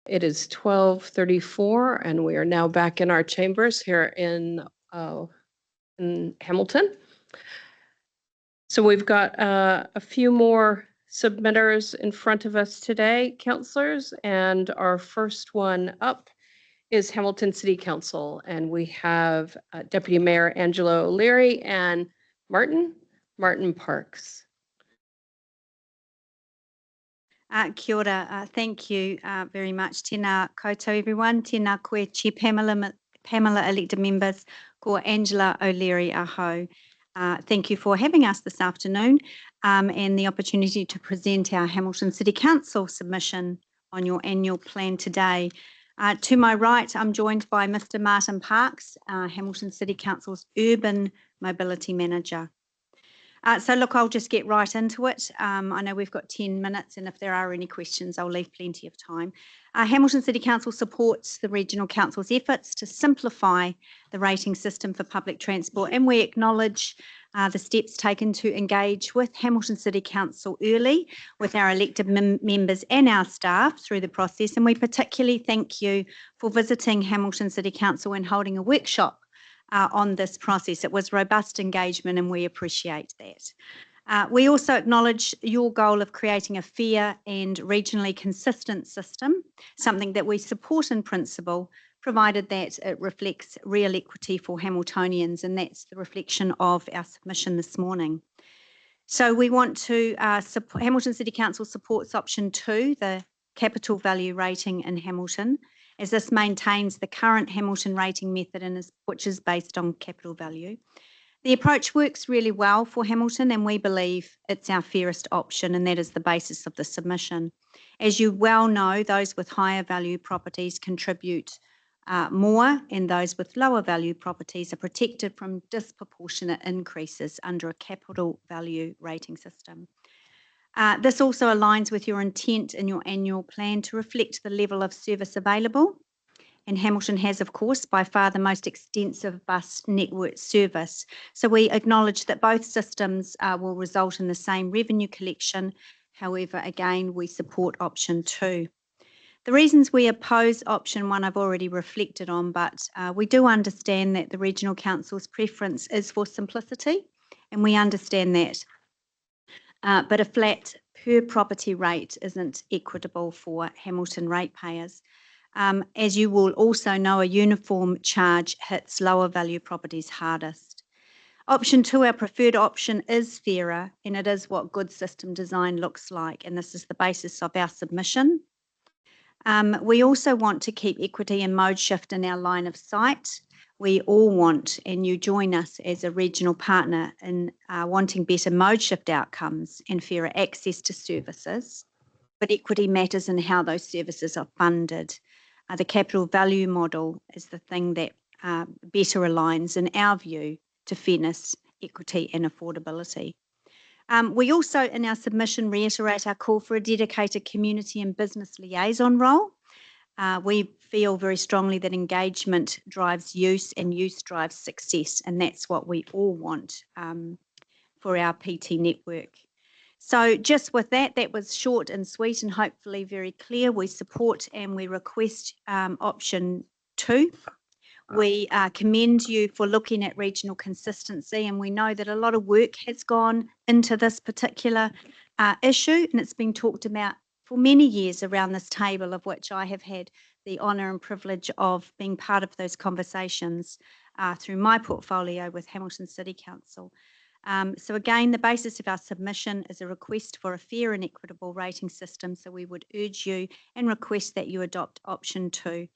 It is 12:34, and we are now back in our chambers here in Hamilton. So we've got a few more submitters in front of us today, councillors, and our first one up is Hamilton City Council, and we have Deputy Mayor Angela O'Leary and Martin Parks. Kia ora. Thank you very much. Tēnā koutou, everyone. Tēnā koe, Chair Pamela elected members, ko Angela O'Leary aho. Thank you for having us this afternoon and the opportunity to present our Hamilton City Council submission on your annual plan today. To my right, I'm joined by Mr. Martin Parks, Hamilton City Council's Urban Mobility Manager. So look, I'll just get right into it. I know we've got 10 minutes, and if there are any questions, I'll leave plenty of time. Hamilton City Council supports the Regional Council's efforts to simplify the rating system for public transport, and we acknowledge the steps taken to engage with Hamilton City Council early, with our elected members and our staff through the process, and we particularly thank you for visiting Hamilton City Council and holding a workshop on this process. It was robust engagement, and we appreciate that. We also acknowledge your goal of creating a fair and regionally consistent system, something that we support in principle, provided that it reflects real equity for Hamiltonians, and that's the reflection of our submission this morning. So we want to Hamilton City Council supports option 2, the capital value rating in Hamilton, as this maintains the current Hamilton rating method which is based on capital value. The approach works really well for Hamilton, and we believe it's our fairest option, and that is the basis of the submission. As you well know, those with higher value properties contribute more, and those with lower value properties are protected from disproportionate increases under a capital value rating system. This also aligns with your intent in your annual plan to reflect the level of service available. And Hamilton has, of course, by far the most extensive bus network service. So we acknowledge that both systems will result in the same revenue collection. However, again, we support option 2. The reasons we oppose option 1 I've already reflected on, but we do understand that the Regional Council's preference is for simplicity, and we understand that. But a flat per property rate isn't equitable for Hamilton ratepayers. As you will also know, a uniform charge hits lower value properties hardest. Option 2, our preferred option, is fairer, and it is what good system design looks like, and this is the basis of our submission. We also want to keep equity and mode shift in our line of sight. We all want, and you join us as a regional partner in wanting better mode shift outcomes and fairer access to services, but equity matters in how those services are funded. The capital value model is the thing that better aligns, in our view, to fairness, equity and affordability. We also, in our submission, reiterate our call for a dedicated community and business liaison role. We feel very strongly that engagement drives use and use drives success, and that's what we all want for our PT network. So just with that, that was short and sweet and hopefully very clear. We support and we request option 2. We commend you for looking at regional consistency, and we know that a lot of work has gone into this particular issue, and it's been talked about for many years around this table, of which I have had the honour and privilege of being part of those conversations through my portfolio with Hamilton City Council. So again, the basis of our submission is a request for a fair and equitable rating system, so we would urge you and request that you adopt option 2.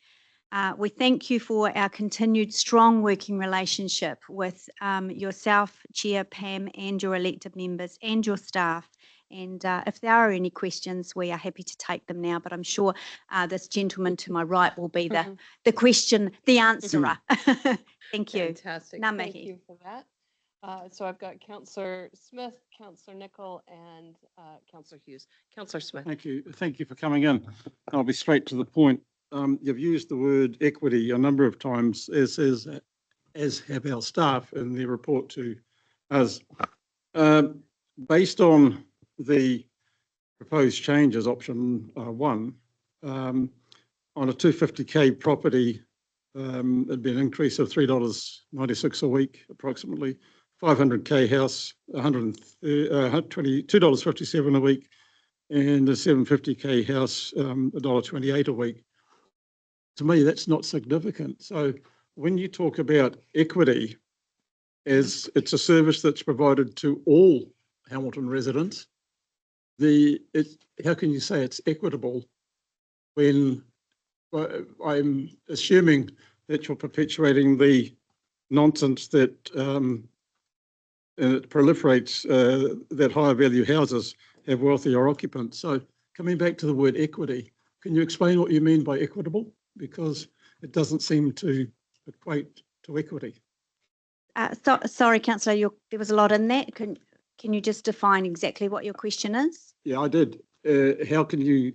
We thank you for our continued strong working relationship with yourself, Chair Pam, and your elected members and your staff. And if there are any questions, we are happy to take them now, but I'm sure this gentleman to my right will be the answerer. Thank you. Fantastic. Thank you for that. So I've got Councillor Smith, Councillor Nicol, and Councillor Hughes. Councillor Smith. Thank you. Thank you for coming in. I'll be straight to the point. You've used the word equity a number of times, as have our staff in their report to us. Based on the proposed changes, option 1, on a 250K property, it'd be an increase of $3.96 a week, approximately. 500K house, $22.57 a week, and a 750K house, $1.28 a week. To me, that's not significant. So when you talk about equity, as it's a service that's provided to all Hamilton residents, how can you say it's equitable when I'm assuming that you're perpetuating the nonsense that it proliferates, that higher value houses have wealthier occupants. So coming back to the word equity, can you explain what you mean by equitable? Because it doesn't seem to equate to equity. Sorry, Councillor, there was a lot in that. Can you just define exactly what your question is? Yeah, I did. How can you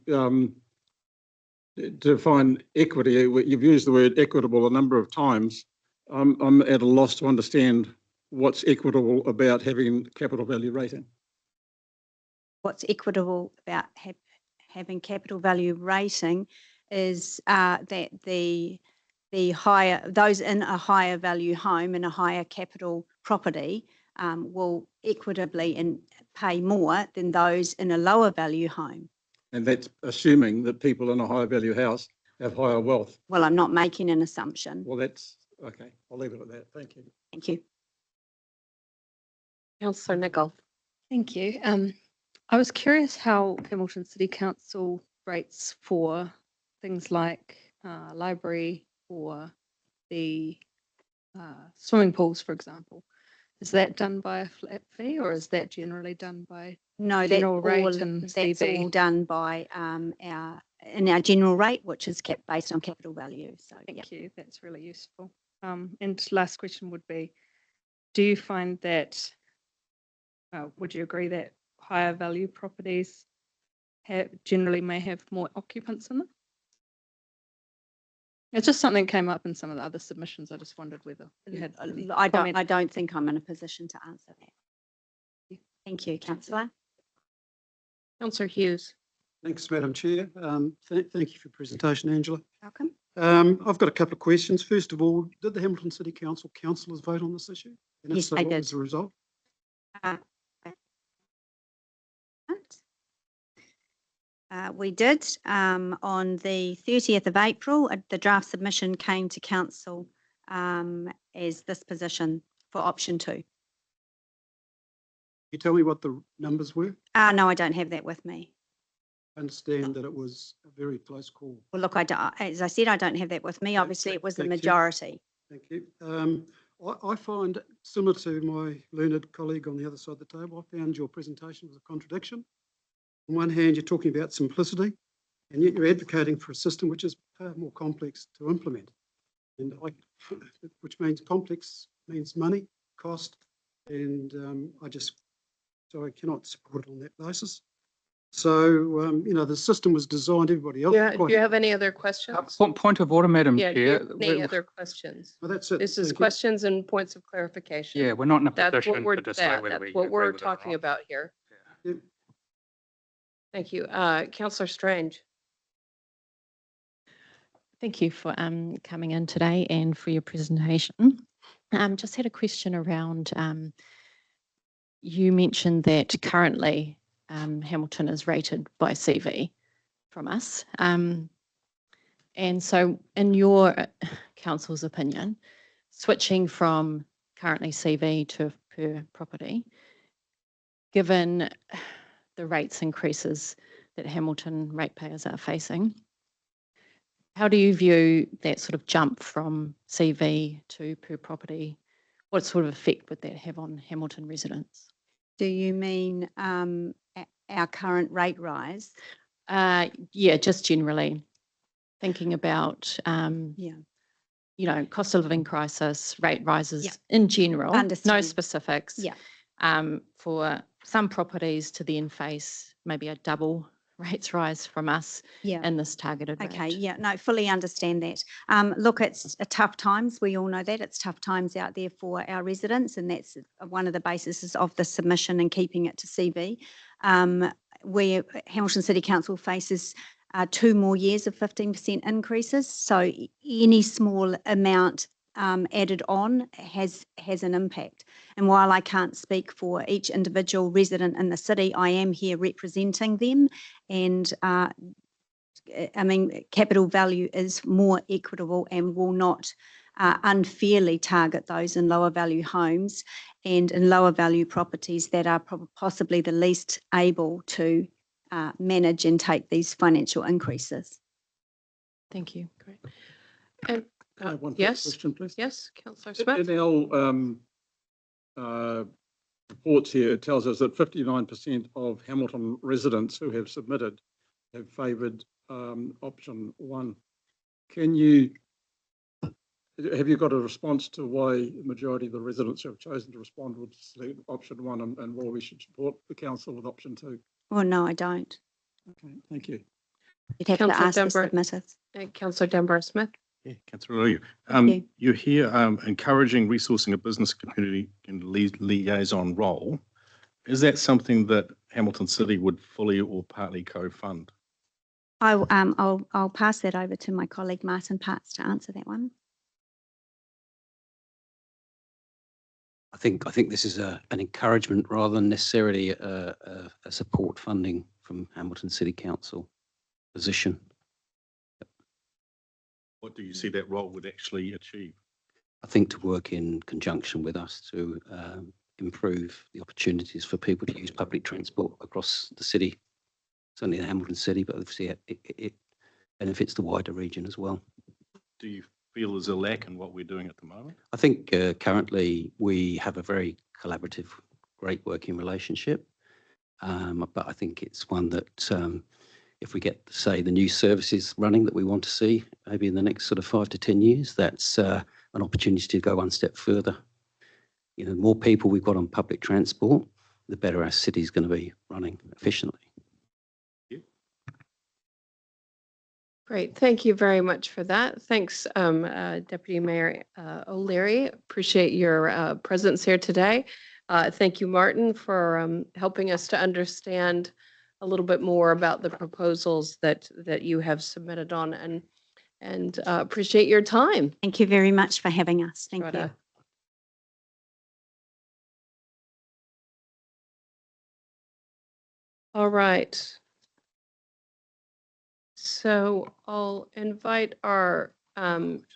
define equity? You've used the word equitable a number of times. I'm at a loss to understand what's equitable about having capital value rating. What's equitable about having capital value rating is that those in a higher value home in a higher capital property will equitably pay more than those in a lower value home. And that's assuming that people in a higher value house have higher wealth. Well, I'm not making an assumption. Well, that's okay. I'll leave it at that. Thank you. Thank you. Councillor Nicol. Thank you. I was curious how Hamilton City Council rates for things like library or the swimming pools, for example. Is that done by a flat fee, or is that generally done by No, general rate and that's CV? all done by our general rate, which is kept based on capital value. So Thank you. That's really useful. And last question would be, do you find that, would you agree that higher value properties generally may have more occupants in them? It's just something that came up in some of the other submissions. I just wondered whether you had any I comment. don't think I'm in a position to answer that. Thank you, Councillor. Councillor Hughes. Thanks, Madam Chair. Thank you for your presentation, Angela. Welcome. I've got a couple of questions. First of all, did the Hamilton City Council councillors vote on this issue? And if Yes, so, they what did. was the result? We did. On the 30th of April, the draft submission came to Council as this position for option 2. Can you tell me what the numbers were? No, I don't have that with me. I understand that it was a very close call. Well, look, as I said, I don't have that with me. Obviously, it was the Thank you. majority. Thank you. I find, similar to my learned colleague on the other side of the table, I found your presentation was a contradiction. On one hand, you're talking about simplicity, and yet you're advocating for a system which is far more complex to implement. And which means complex means money, cost, and so I cannot support it on that basis. So, the system was designed, everybody else. Do you have any other questions? Point of order, Madam Yeah, do you Chair. have any other questions? Well, that's it. This is Thank you. questions and points of clarification. Yeah, we're not in a That's what position we're, to decide whether that's we what agree we're with it or talking not. about here. Yeah. Thank you. Councillor Strange. Thank you for coming in today and for your presentation. Just had a question around, you mentioned that currently Hamilton is rated by CV from us. And so in your council's opinion, switching from currently CV to per property, given the rates increases that Hamilton ratepayers are facing, how do you view that sort of jump from CV to per property? What sort of effect would that have on Hamilton residents? Do you mean our current rate rise? Yeah, just generally thinking about, cost of living crisis, rate rises in general, no Understand. specifics. Yeah. For some properties to then face maybe a double rates rise from us in this targeted rate. Okay, yeah, no, fully understand that. Look, it's tough times. We all know that. It's tough times out there for our residents, and that's one of the bases of the submission and keeping it to CV. Where Hamilton City Council faces 2 more years of 15% increases. So any small amount added on has an impact. And while I can't speak for each individual resident in the city, I am here representing them. And I mean, capital value is more equitable and will not unfairly target those in lower value homes and in lower value properties that are possibly the least able to manage and take these financial increases. Thank you. Great. And Can I have one quick yes, question, please? yes, Councillor Smith. In our reports here, it tells us that 59% of Hamilton residents who have submitted have favoured option 1. Have you got a response to why the majority of the residents who have chosen to respond would select option 1 and why we should support the council with option 2? Well, no, I don't. Okay, thank you. You'd have to Councillor ask the Dunbar. submitters. Councillor Dunbar Smith. Yeah, Councillor O'Leary. Thank you. You're here encouraging resourcing a business community in liaison role. Is that something that Hamilton City would fully or partly co-fund? I'll pass that over to my colleague Martin Parts to answer that one. I think this is an encouragement rather than necessarily a support funding from Hamilton City Council position. What do you see that role would actually achieve? I think to work in conjunction with us to improve the opportunities for people to use public transport across the city, certainly in Hamilton City, but obviously it benefits the wider region as well. Do you feel there's a lack in what we're doing at the moment? I think currently we have a very collaborative, great working relationship, but I think it's one that if we get, say, the new services running that we want to see, maybe in the next sort of 5 to 10 years, that's an opportunity to go one step further. You know, the more people we've got on public transport, the better our city's going to be running efficiently. Great. Thank you very much for that. Thanks, Deputy Mayor O'Leary. Appreciate your presence here today. Thank you, Martin, for helping us to understand a little bit more about the proposals that you have submitted on, and appreciate your time. Thank you very much for having us. Thank Right, you. All right. So I'll invite our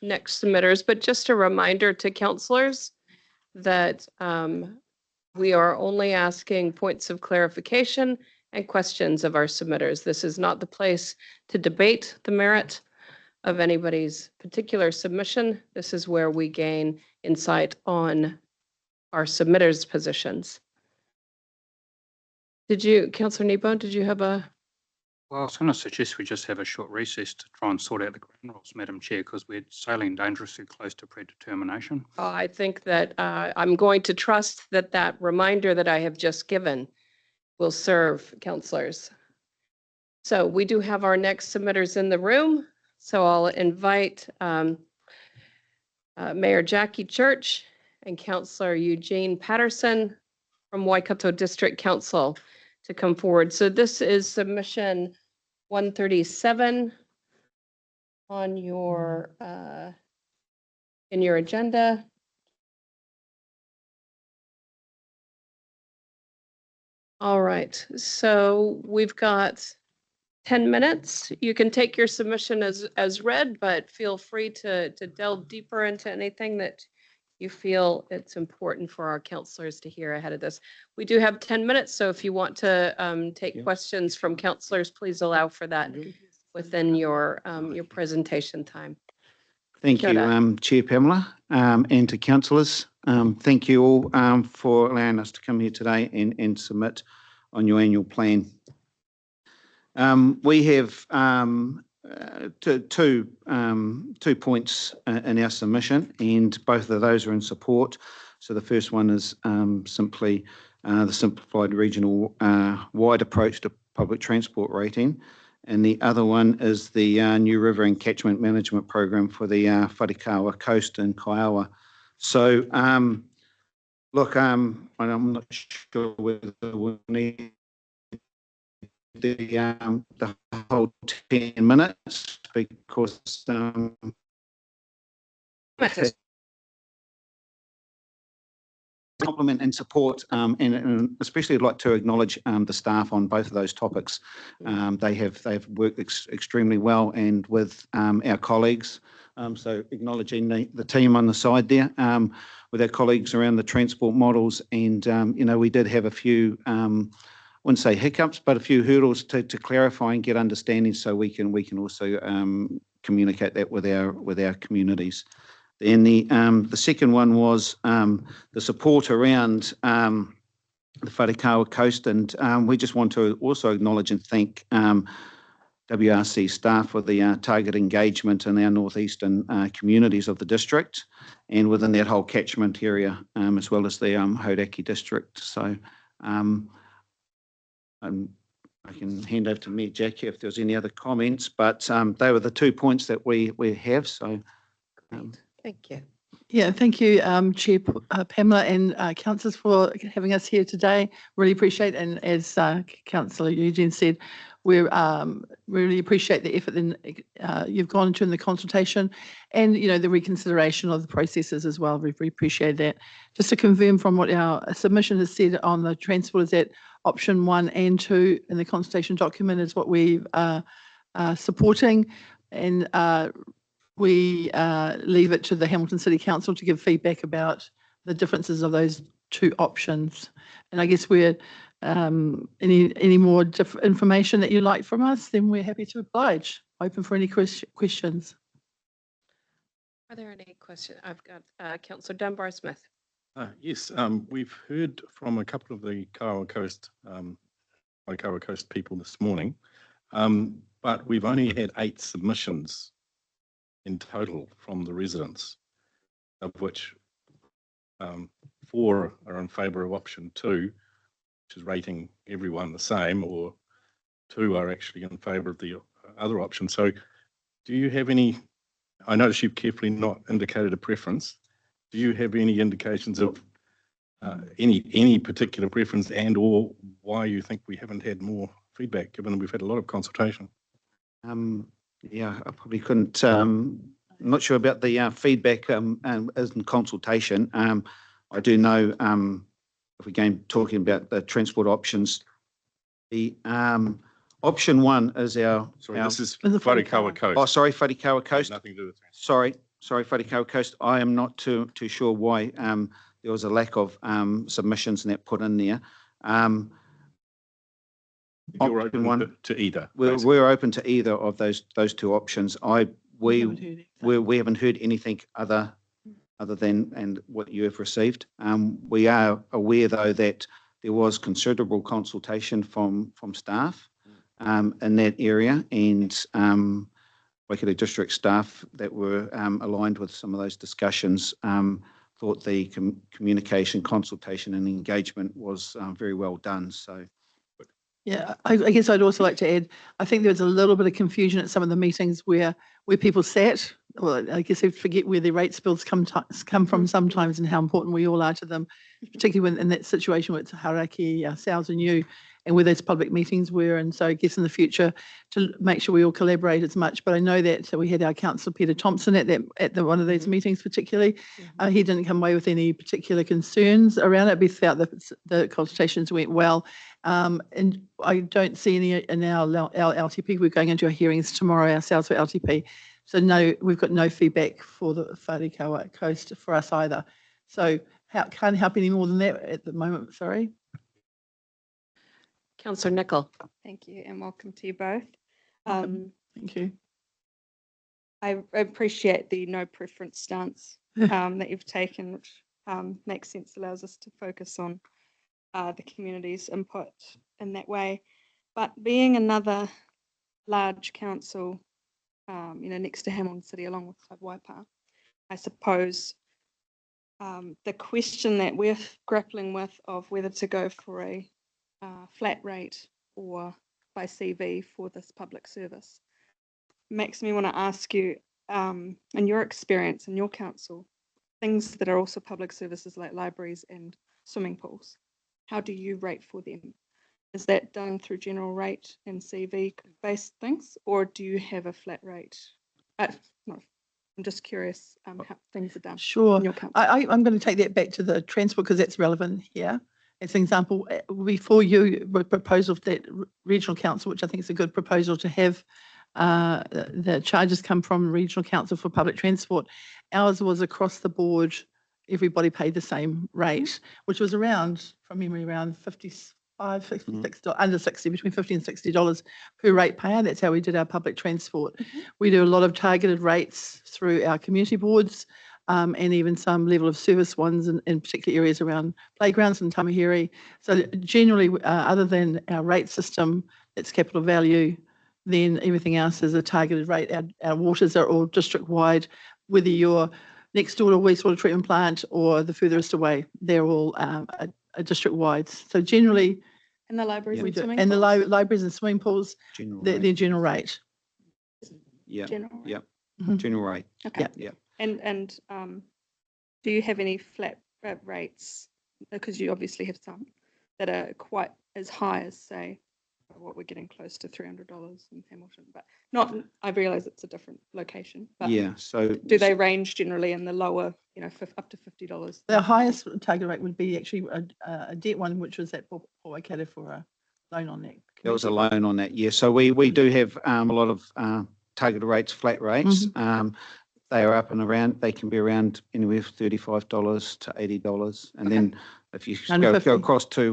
next submitters, but just a reminder to councillors that we are only asking points of clarification and questions of our submitters. This is not the place to debate the merit of anybody's particular submission. This is where we gain insight on our submitters' positions. Councillor Nebo, did you have a? Well, I was going to suggest we just have a short recess to try and sort out the ground rules, Madam Chair, because we're sailing dangerously close to predetermination. I think that I'm going to trust that that reminder that I have just given will serve councillors. So we do have our next submitters in the room. So I'll invite Mayor Jacqui Church and Councillor Eugene Patterson from Waikato District Council to come forward. So this is submission 137 on your in your agenda. All right, so we've got 10 minutes. You can take your submission as read, but feel free to delve deeper into anything that you feel it's important for our councillors to hear ahead of this. We do have 10 minutes, so if you want to take questions from councillors, please allow for that within your presentation time. Thank Kia you, ora. Chair Pamela, and to councillors. Thank you all for allowing us to come here today and submit on your annual plan. We have two points in our submission, and both of those are in support. So the first one is simply the simplified regional wide approach to public transport rating. And the other one is the new river and catchment management program for the Wharikawa coast in Kaiawa. So, look, I'm not sure whether we need the whole 10 minutes because compliment and support, and especially I'd like to acknowledge the staff on both of those topics. They've worked extremely well and with our colleagues. So acknowledging the team on the side there with our colleagues around the transport models, and we did have a few. I wouldn't say hiccups, but a few hurdles to clarify and get understanding, so we can also communicate that with our communities. Then the second one was the support around the Wharekawa Coast, and we just want to also acknowledge and thank WRC staff for the target engagement in our northeastern communities of the district and within that whole catchment area, as well as the Hauraki district. So I can hand over to Mayor Jacqui if there's any other comments, but they were the 2 points that we have. So Thank you. Yeah, thank you, Chair Pamela and councillors for having us here today. Really appreciate, and as Councillor Eugene said, we really appreciate the effort that you've gone into in the consultation, and the reconsideration of the processes as well. We appreciate that. Just to confirm from what our submission has said on the transport, is that option 1 and 2 in the consultation document is what we are supporting, and we leave it to the Hamilton City Council to give feedback about the differences of those 2 options. And I guess we're any more information that you'd like from us, then we're happy to oblige. Open for any questions. Are there any questions? I've got Councillor Dunbar-Smith. Yes, we've heard from a couple of the Waikato Coast people this morning, but we've only had 8 submissions in total from the residents, of which 4 are in favour of option 2, which is rating everyone the same, or 2 are actually in favour of the other option. So do you have any, I notice you've carefully not indicated a preference. Do you have any indications of any particular preference, and or why you think we haven't had more feedback, given we've had a lot of consultation? Yeah, I probably couldn't. I'm not sure about the feedback as in consultation. I do know, if we're again talking about the transport options, the option 1 is our. Sorry, this is Wharekawa Coast. Oh, sorry, Wharekawa Coast. Nothing to do with that. Sorry, Wharekawa Coast. I am not too sure why there was a lack of submissions and that put in there. You're open to either. We're open to either of those 2 options. We haven't heard anything other than and what you have received. We are aware though that there was considerable consultation from staff in that area, and Waikato district staff that were aligned with some of those discussions thought the communication, consultation and engagement was very well done. So. Yeah, I guess I'd also like to add, I think there was a little bit of confusion at some of the meetings where people sat. Well, I guess they forget where their rates bills come from sometimes, and how important we all are to them, particularly when in that situation where it's Hauraki, ourselves and you, and where those public meetings were. And so I guess in the future to make sure we all collaborate as much. But I know that we had our councillor Peter Thompson at one of those meetings particularly. He didn't come away with any particular concerns around it. We felt that the consultations went well. And I don't see any in our LTP. We're going into our hearings tomorrow ourselves for LTP. So no, we've got no feedback for the Wharekawa Coast for us either. So can't help any more than that at the moment, sorry. Councillor Nicol. Thank you, and welcome to you both. Thank you. I appreciate the no preference stance that you've taken, which makes sense, allows us to focus on the community's input in that way. But being another large council, next to Hamilton City, along with Waipa, I suppose the question that we're grappling with of whether to go for a flat rate or by CV for this public service makes me want to ask you, in your experience in your council, things that are also public services like libraries and swimming pools, how do you rate for them? is that done through general rate and CV based things, or do you have a flat rate? No, I'm just curious how things are done Sure. in your council. I'm going to take that back to the transport because that's relevant here. As an example, before you were proposal of that regional council, which I think is a good proposal to have the charges come from regional council for public transport. Ours was across the board. Everybody paid the same rate, which was around, from memory, around 55, 56, under 60, between $50 and $60 per ratepayer. That's how we did our public transport. We do a lot of targeted rates through our community boards and even some level of service ones in particular areas around playgrounds and tamahiri. So generally, other than our rate system, that's capital value, then everything else is a targeted rate. Our waters are all district-wide, whether you're next door to a wastewater treatment plant or the furthest away, they're all a district-wide. So generally, And the libraries we and do, swimming and the pools? libraries and swimming pools, they're general rate. Yeah, General rate. yeah, Mhm. general rate. Okay. Yeah. And do you have any flat rates? Because you obviously have some that are quite as high as, say, what we're getting close to $300 in Hamilton, but not, I realise it's a different location, but Yeah, so. do they range generally in the lower, up to $50? The highest target rate would be actually a debt one, which was at Port Waikato for a loan on that. There was a loan on that, yeah. So we do have a lot of targeted rates, flat rates. They are up and around, they can be around anywhere from $35 to $80. And then if you go across to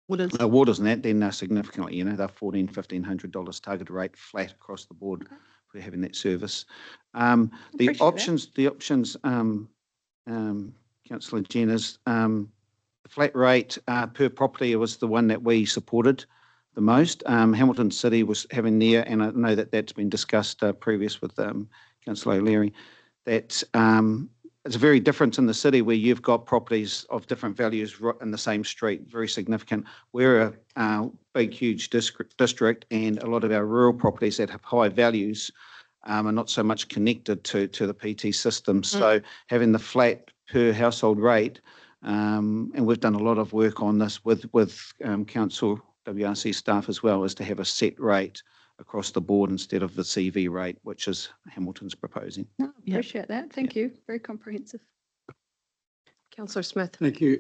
waters and that, then they're significantly, they're $1,400, $1,500 targeted rate flat across the board for having that service. The options, Councillor Jen, is the flat rate per property was the one that we supported the most. Hamilton City was having there, and I know that that's been discussed previous with Councillor O'Leary, that it's very different in the city where you've got properties of different values in the same street, very significant. We're a big, huge district, and a lot of our rural properties that have high values are not so much connected to the PT system. So having the flat per household rate, and we've done a lot of work on this with council WRC staff as well, is to have a set rate across the board instead of the CV rate, which is Hamilton's proposing. No, appreciate that. Thank you. Very comprehensive. Councillor Smith. Thank you.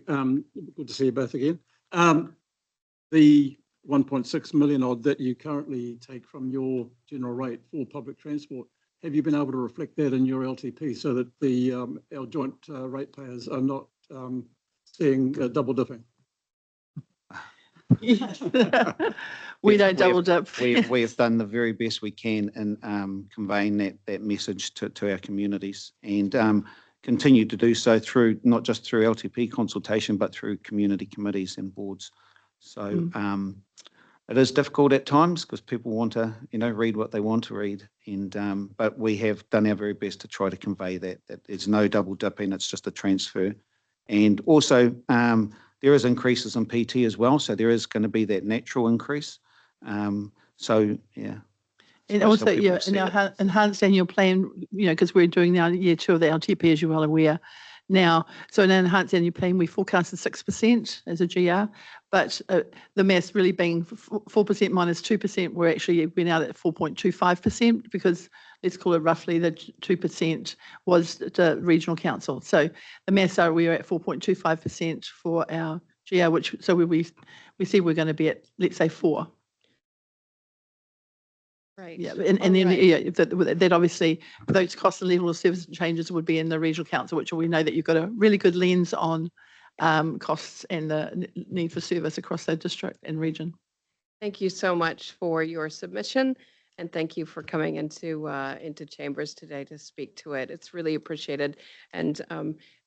Good to see you both again. The 1.6 million odd that you currently take from your general rate for public transport, have you been able to reflect that in your LTP so that the our joint ratepayers are not seeing double dipping? We don't double dip. We have done the very best we can in conveying that message to our communities, and continue to do so through, not just through LTP consultation, but through community committees and boards. So it is difficult at times because people want to, read what they want to read, and but we have done our very best to try to convey that there's no double dipping, it's just a transfer. And also there is increases in PT as well, so there is going to be that natural increase. So yeah. And also, in our enhanced annual plan, because we're doing now year 2 of the LTP, as you're well aware now. So in an enhanced annual plan, we forecasted 6% as a GR, but the maths really being 4% minus 2%, we're actually been out at 4.25% because let's call it roughly the 2% was the regional council. So the maths are we are at 4.25% for our GR, which so we see we're going to be at, let's say, 4. Right. Yeah, and then that obviously those cost and level of service changes would be in the regional council, which we know that you've got a really good lens on costs and the need for service across the district and region. Thank you so much for your submission, and thank you for coming into chambers today to speak to it. It's really appreciated, and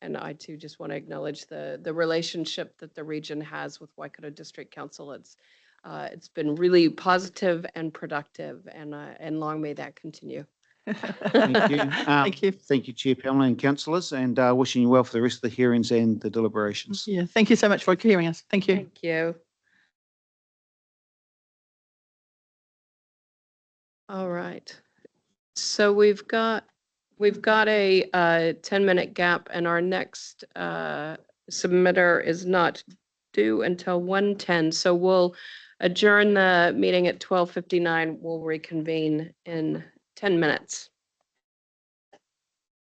I too just want to acknowledge the relationship that the region has with Waikato District Council. It's been really positive and productive, and long may that continue. Thank you. Thank you. Thank you, Chair Pamela and councillors, and wishing you well for the rest of the hearings and the deliberations. Yeah, thank you so much for hearing us. Thank you. Thank you. All right. So we've got a 10-minute gap, and our next submitter is not do until 1:10. So we'll adjourn the meeting at 12:59. We'll reconvene in 10 minutes.